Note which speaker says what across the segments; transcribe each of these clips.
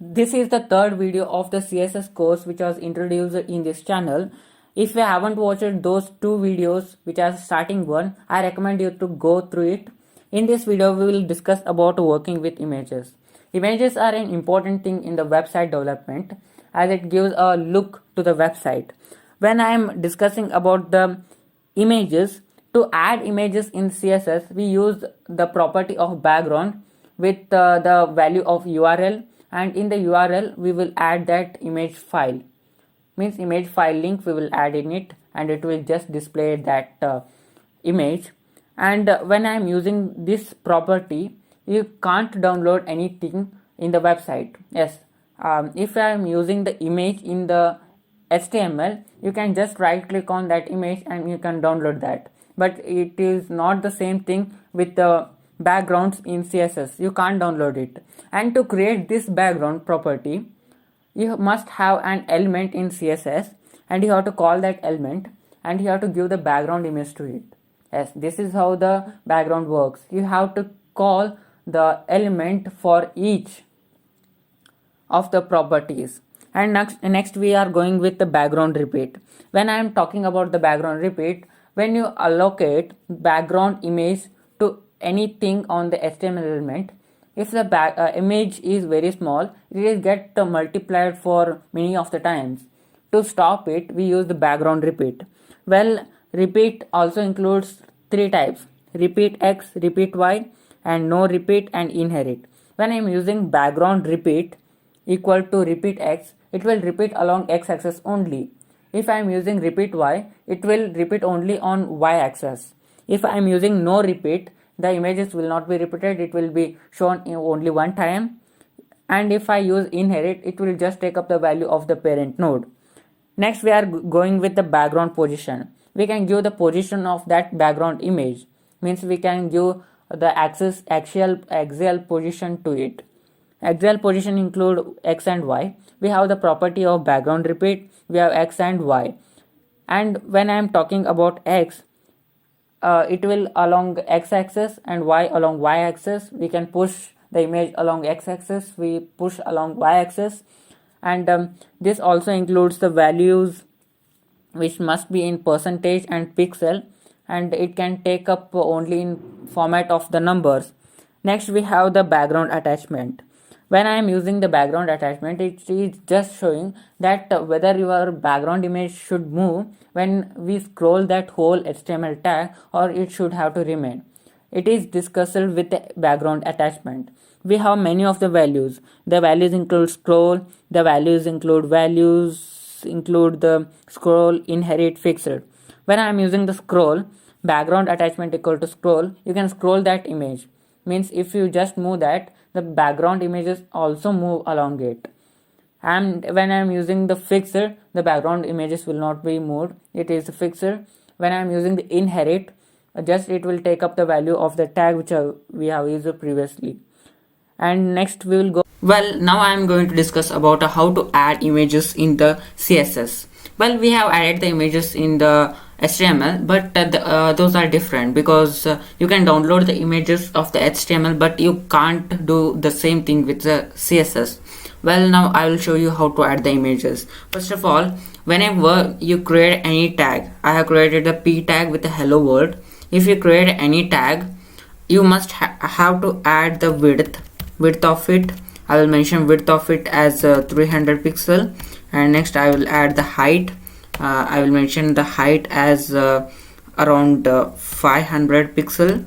Speaker 1: This is the third video of the CSS course which was introduced in this channel. If you haven't watched those two videos which are starting one, I recommend you to go through it. In this video we will discuss about working with images. Images are an important thing in the website development as it gives a look to the website. When I am discussing about the images, to add images in CSS we use the property of background with the value of URL, and in the URL we will add that image file, means image file link we will add in it, and it will just display that image. And when I am using this property, you can't download anything in the website. Yes, if I am using the image in the HTML, you can just right click on that image and you can download that, but it is not the same thing with the backgrounds in CSS. You can't download it. And to create this background property, you must have an element in CSS, and you have to call that element, and you have to give the background image to it. Yes, this is how the background works. You have to call the element for each of the properties. And next we are going with the background repeat. When I am talking about the background repeat, when you allocate background image to anything on the HTML element, if the image is very small, it will get multiplied for many of the times. To stop it, we use the background repeat. Well, repeat also includes three types: repeat X, repeat Y, and no repeat and inherit. When I am using background repeat equal to repeat X, it will repeat along X axis only. If I am using repeat Y, it will repeat only on Y axis. If I am using no repeat, the images will not be repeated, it will be shown in only one time. And if I use inherit, it will just take up the value of the parent node. Next we are going with the background position. We can give the position of that background image, means we can give the axial position to it. Axial position include X and Y. We have the property of background repeat, we have X and Y. And when I am talking about X, it will along X axis and Y along Y axis. We can push the image along X axis, we push along Y axis. And this also includes the values which must be in percentage and pixel, and it can take up only in format of the numbers. Next we have the background attachment. When I am using the background attachment, it is just showing that whether your background image should move when we scroll that whole HTML tag, or it should have to remain. It is discussed with the background attachment. We have many of the values. The values include scroll, the values include the scroll, inherit, fixed. When I am using the scroll, background attachment equal to scroll, you can scroll that image. Means if you just move that, the background images also move along it. And when I am using the fixed, the background images will not be moved, it is fixed. When I am using the inherit, just it will take up the value of the tag which we have used previously. And next we will go. Well, now I am going to discuss about how to add images in the CSS. Well, we have added the images in the HTML, but those are different because you can download the images of the HTML, but you can't do the same thing with the CSS. Well, now I will show you how to add the images. First of all, whenever you create any tag, I have created a P tag with a hello world. If you create any tag, you must have to add the width of it. I will mention width of it as 300 pixel, and next I will add the height. I will mention the height as around 500 pixel.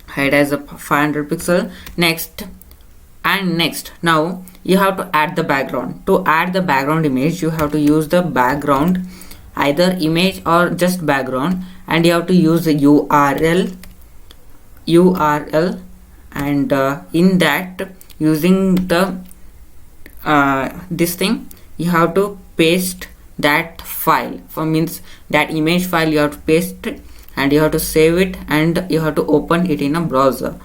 Speaker 1: Height as a 500 pixel. Next, now you have to add the background. To add the background image, you have to use the background, either image or just background, and you have to use the URL, and in that, using the this thing, you have to paste that file. For means that image file you have to paste it, and you have to save it, and you have to open it in a browser.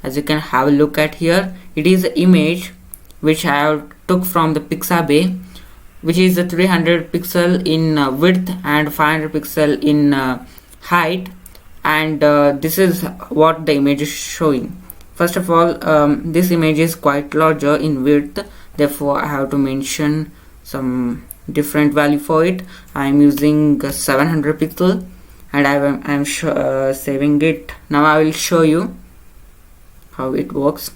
Speaker 1: As you can have a look at here, it is an image which I have took from the Pixabay, which is a 300 pixel in width and 500 pixel in height, and this is what the image is showing. First of all, this image is quite larger in width, therefore I have to mention some different value for it. I am using 700 pixel and I am saving it. Now I will show you how it works.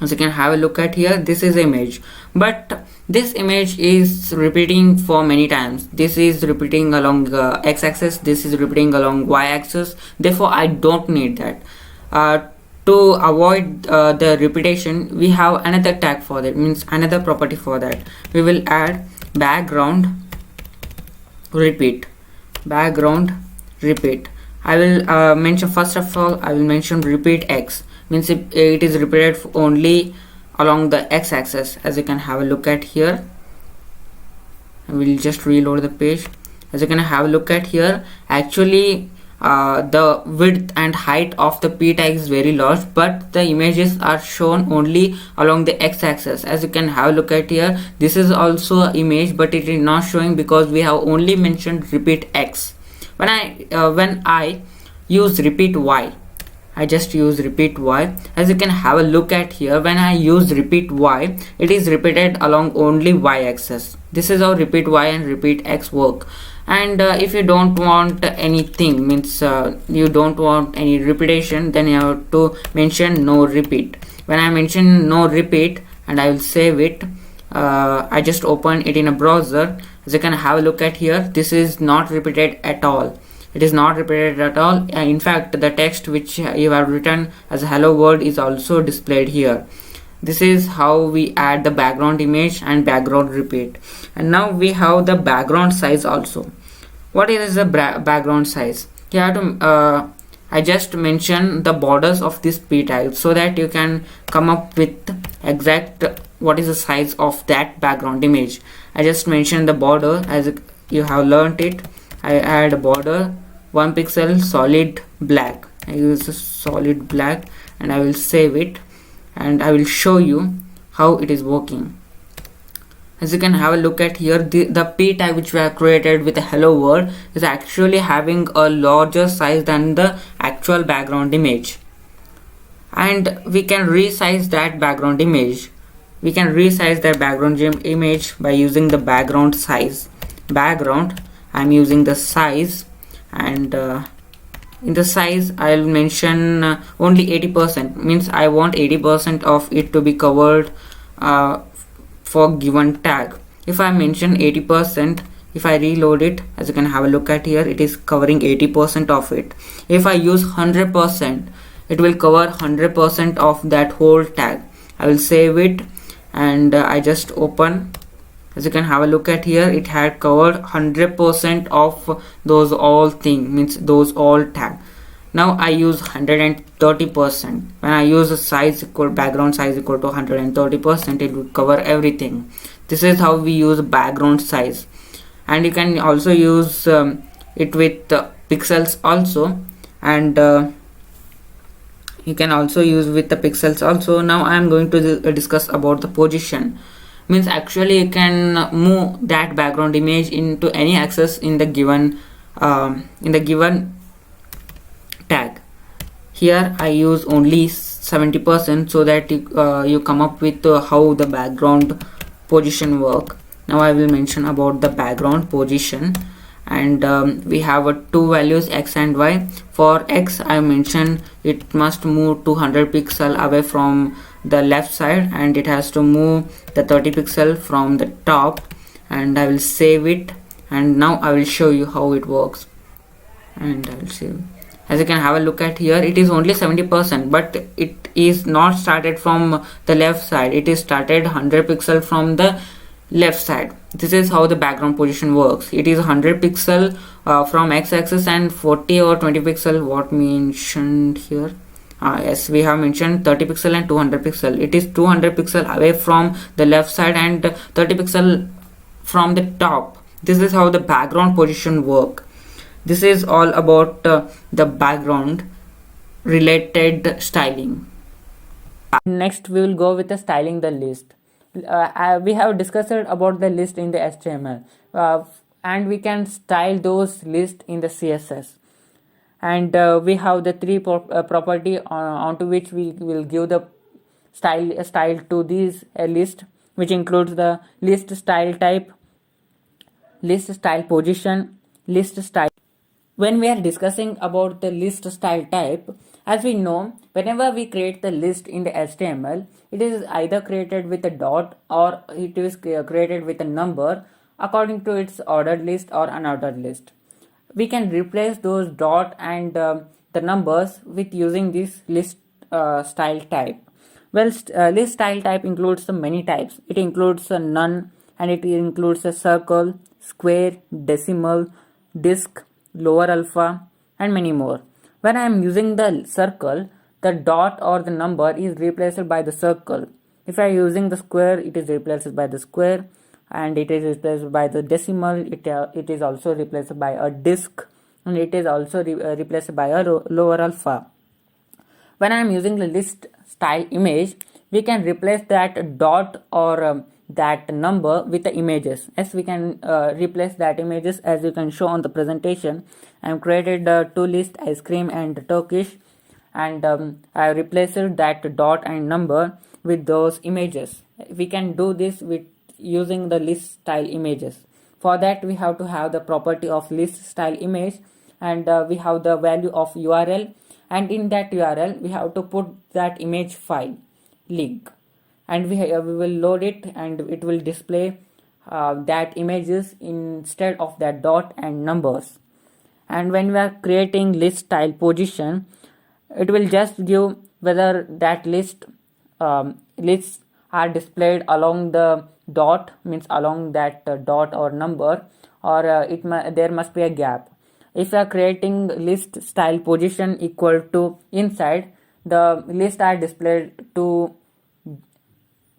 Speaker 1: As you can have a look at here, this is image, but this image is repeating for many times. This is repeating along x-axis, this is repeating along y-axis, therefore I don't need that. To avoid the repetition, we have another tag for that, means another property for that. We will add background repeat. Background repeat. I will mention, first of all I will mention repeat x, means it is repeated only along the x-axis. As you can have a look at here, I will just reload the page. As you can have a look at here, actually the width and height of the p tag is very large, but the images are shown only along the x-axis. As you can have a look at here, this is also an image, but it is not showing because we have only mentioned repeat x. When I use repeat y, I just use repeat y. As you can have a look at here, when I use repeat y, it is repeated along only y-axis. This is how repeat y and repeat x work. And if you don't want anything, means you don't want any repetition, then you have to mention no repeat. When I mention no repeat and I will save it, I just open it in a browser. As you can have a look at here, this is not repeated at all. It is not repeated at all. In fact, the text which you have written as hello world is also displayed here. This is how we add the background image and background repeat. And now we have the background size also. What is the background size? You have to I just mention the borders of this p tag so that you can come up with exact what is the size of that background image. I just mentioned the border. As you have learned it, I add a border 1 pixel solid black. I use a solid black and I will save it and I will show you how it is working. As you can have a look at here, the p tag which we have created with a hello world is actually having a larger size than the actual background image, and we can resize that background image. We can resize that background image by using the background size. Background, I'm using the size, and in the size I'll mention only 80%, means I want 80% of it to be covered for given tag. If I mention 80%, if I reload it, as you can have a look at here, it is covering 80% of it. If I use 100%, it will cover 100% of that whole tag. I will save it and I just open. As you can have a look at here, it had covered 100% of those all thing, means those all tag. Now I use 130%. When I use a size equal background size equal to 130%, it will cover everything. This is how we use background size, and you can also use it with pixels also, and you can also use with the pixels also. Now I am going to discuss about the position. Means actually you can move that background image into any axis in the given tag. Here I use only 70% so that you come up with how the background position work. Now I will mention about the background position, and we have two values x and y. For x, I mentioned it must move 200 pixel away from the left side, and it has to move the 30 pixel from the top, and I will save it, and now I will show you how it works, and I will save. As you can have a look at here, it is only 70%, but it is not started from the left side. It is started 100 pixel from the left side. This is how the background position works. It is 100 pixel from x-axis and 40 or 20 pixel what mentioned here. Yes, we have mentioned 30 pixel and 200 pixel. It is 200 pixel away from the left side and 30 pixel from the top. This is how the background position work. This is all about the background related styling. Next we will go with the styling the list. We have discussed about the list in the HTML, and we can style those lists in the CSS. and we have the three property onto which we will give the style to this list, which includes the list style type, list style position, list style. When we are discussing about the list style type, as we know, whenever we create the list in the HTML, it is either created with a dot or it is created with a number according to its ordered list or unordered list. We can replace those dot and the numbers with using this list style type. Well, list style type includes many types. It includes a none, and it includes a circle, square, decimal, disk, lower alpha, and many more. When I am using the circle, the dot or the number is replaced by the circle. If I am using the square, it is replaced by the square, and it is replaced by the decimal. It is also replaced by a disk, and it is also replaced by a lower alpha. When I am using the list style image, we can replace that dot or that number with the images. As we can replace that images, as you can show on the presentation. I have created two lists, ice cream and Turkish, and I have replaced that dot and number with those images. We can do this with using the list style images. For that, we have to have the property of list style image, and we have the value of URL, and in that URL we have to put that image file link, and we will load it, and it will display that images instead of that dot and numbers. And when we are creating list style position, it will just give whether that lists are displayed along the dot, means along that dot or number, or there must be a gap. If you are creating list style position equal to inside, the lists are displayed to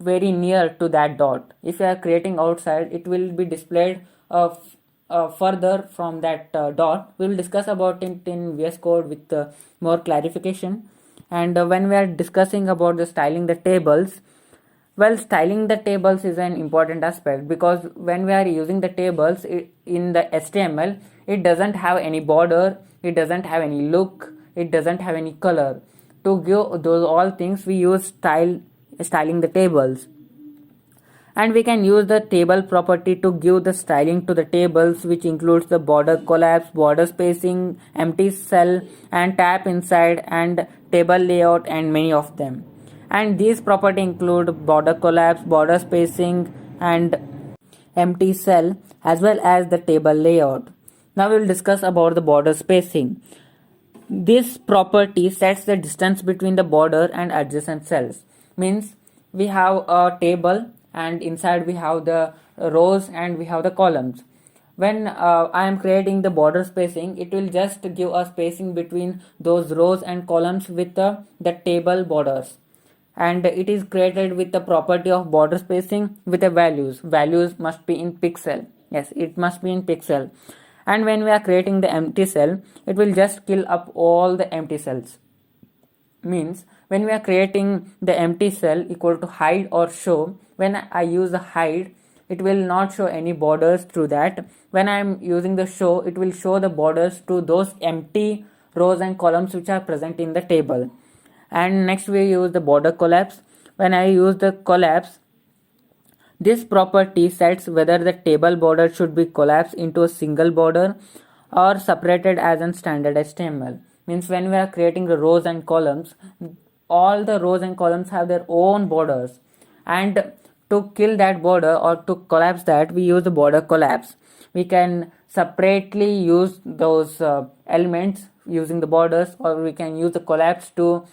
Speaker 1: very near to that dot. If you are creating outside, it will be displayed further from that dot. We will discuss about it in VS Code with more clarification. And when we are discussing about the styling the tables, well, styling the tables is an important aspect, because when we are using the tables in the HTML, it doesn't have any border, it doesn't have any look, it doesn't have any color. To give those all things, we use styling the tables. And we can use the table property to give the styling to the tables, which includes the border collapse, border spacing, empty cell, and tab inside, and table layout, and many of them. And these property include border collapse, border spacing, and empty cell, as well as the table layout. Now we will discuss about the border spacing. This property sets the distance between the border and adjacent cells. Means we have a table, and inside we have the rows and we have the columns. When I am creating the border spacing, it will just give a spacing between those rows and columns with the table borders. And it is created with the property of border spacing with the values must be in pixel. Yes, it must be in pixel. And when we are creating the empty cell, it will just kill up all the empty cells. Means when we are creating the empty cell equal to hide or show, when I use the hide, it will not show any borders through that. When I am using the show, it will show the borders to those empty rows and columns which are present in the table. And next we use the border collapse. When I use the collapse, this property sets whether the table border should be collapsed into a single border or separated as in standard HTML. Means when we are creating the rows and columns, all the rows and columns have their own borders, and to kill that border or to collapse that, we use the border collapse. We can separately use those elements using the borders, or we can use the collapse to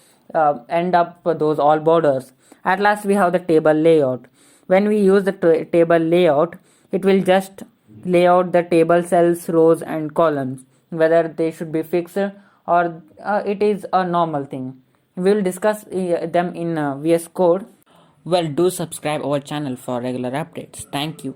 Speaker 1: end up those all borders. At last we have the table layout. When we use the table layout, it will just lay out the table cells, rows and columns, whether they should be fixed or it is a normal thing. We will discuss them in VS Code. Well, do subscribe our channel for regular updates. Thank you.